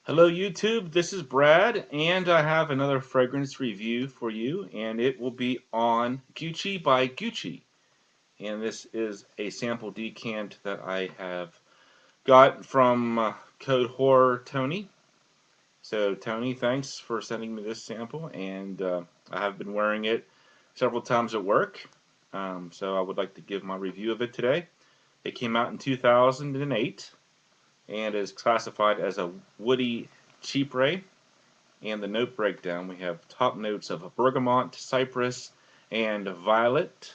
Hello YouTube, this is Brad, and I have another fragrance review for you, and it will be on Gucci by Gucci. And this is a sample decant that I have got from Code Horror Tony. So Tony, thanks for sending me this sample, and I have been wearing it several times at work. So I would like to give my review of it today. It came out in 2008 and is classified as a woody chypre. And the note breakdown, we have top notes of bergamot, cypress, and violet,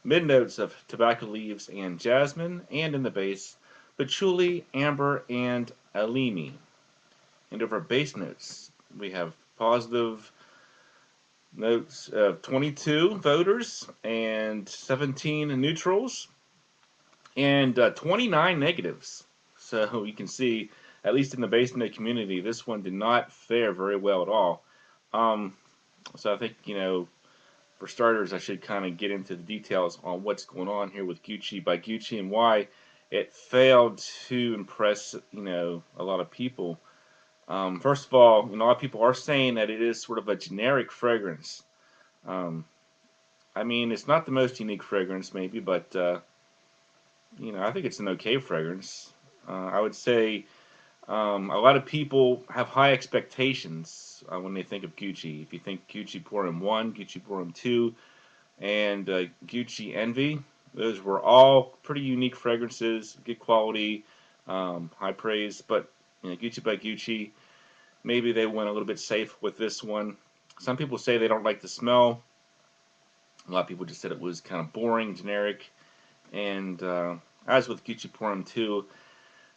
mid notes of tobacco leaves and jasmine, and in the base, patchouli, amber, and alimi. And over base notes, we have positive notes of 22 voters and 17 neutrals and 29 negatives. So you can see, at least in the base note community, this one did not fare very well at all. Um, so I think, for starters, I should kind of get into the details on what's going on here with Gucci by Gucci and why it failed to impress, a lot of people. First of all, a lot of people are saying that it is sort of a generic fragrance. Um, I mean, it's not the most unique fragrance, maybe, but I think it's an okay fragrance. I would say a lot of people have high expectations when they think of Gucci. If you think Gucci Pour-Homme 1, Gucci Pour-Homme 2, and Gucci Envy, those were all pretty unique fragrances, good quality, high praise. But Gucci by Gucci, maybe they went a little bit safe with this one. Some people say they don't like the smell. A lot of people just said it was kind of boring, generic. And as with Gucci Pour-Homme 2,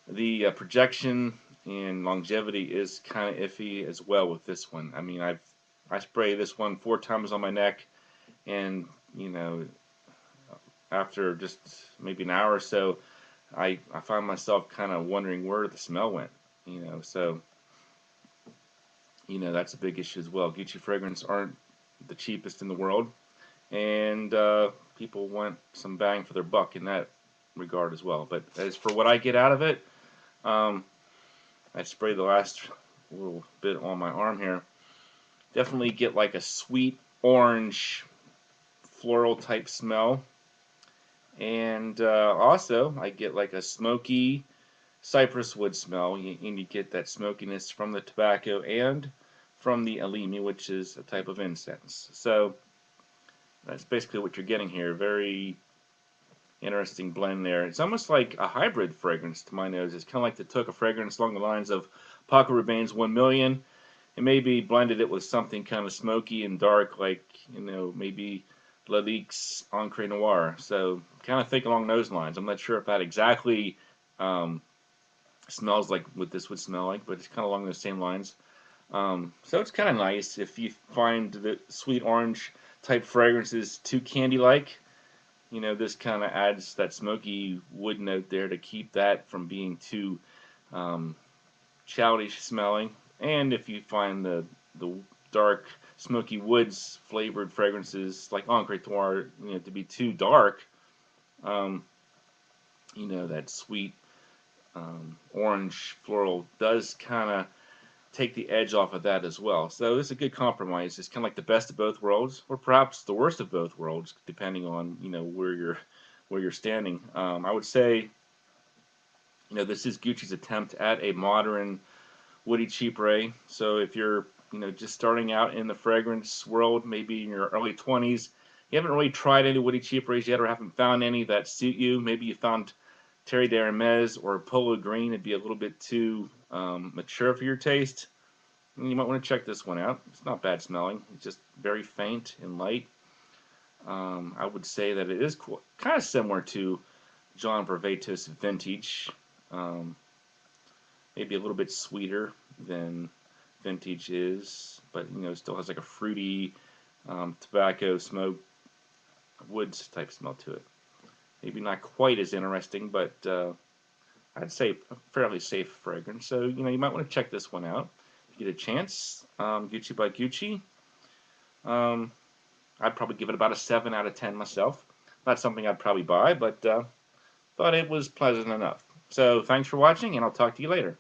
the projection and longevity is kind of iffy as well with this one. I mean, I spray this one 4 times on my neck, and after just maybe an hour or so, I find myself kind of wondering where the smell went. So that's a big issue as well. Gucci fragrance aren't the cheapest in the world, and people want some bang for their buck in that regard as well. But as for what I get out of it, um, I sprayed the last little bit on my arm here. Definitely get like a sweet orange floral type smell. And also, I get like a smoky cypress wood smell. And you get that smokiness from the tobacco and from the alimi, which is a type of incense. So that's basically what you're getting here. Very interesting blend there. It's almost like a hybrid fragrance to my nose. It's kind of like they took a fragrance along the lines of Paco Rabanne's 1 Million and maybe blended it with something kind of smoky and dark, like, maybe Lalique's Encre Noir. So kind of think along those lines. I'm not sure if that exactly smells like what this would smell like, but it's kind of along those same lines. So it's kind of nice if you find the sweet orange type fragrances too candy-like. This kind of adds that smoky wood note there to keep that from being too childish smelling. And if you find the dark smoky woods flavored fragrances like Encre Noir, to be too dark, um, that sweet orange floral does kind of take the edge off of that as well. So it's a good compromise. It's kind of like the best of both worlds, or perhaps the worst of both worlds, depending on where you're standing. I would say this is Gucci's attempt at a modern woody chypre. So if you're just starting out in the fragrance world, maybe in your early 20s, you haven't really tried any woody chypres yet, or haven't found any that suit you. Maybe you found Terry d'Hermes or Polo Green. It'd be a little bit too mature for your taste. You might want to check this one out. It's not bad smelling. It's just very faint and light. I would say that it is kind of similar to John Varvatos Vintage. Um, Maybe a little bit sweeter than Vintage is, but still has like a fruity tobacco smoke woods type smell to it. Maybe not quite as interesting, but I'd say a fairly safe fragrance. So you might want to check this one out if you get a chance. Gucci by Gucci. I'd probably give it about a 7 out of 10 myself. Not something I'd probably buy, but thought it was pleasant enough. So thanks for watching, and I'll talk to you later.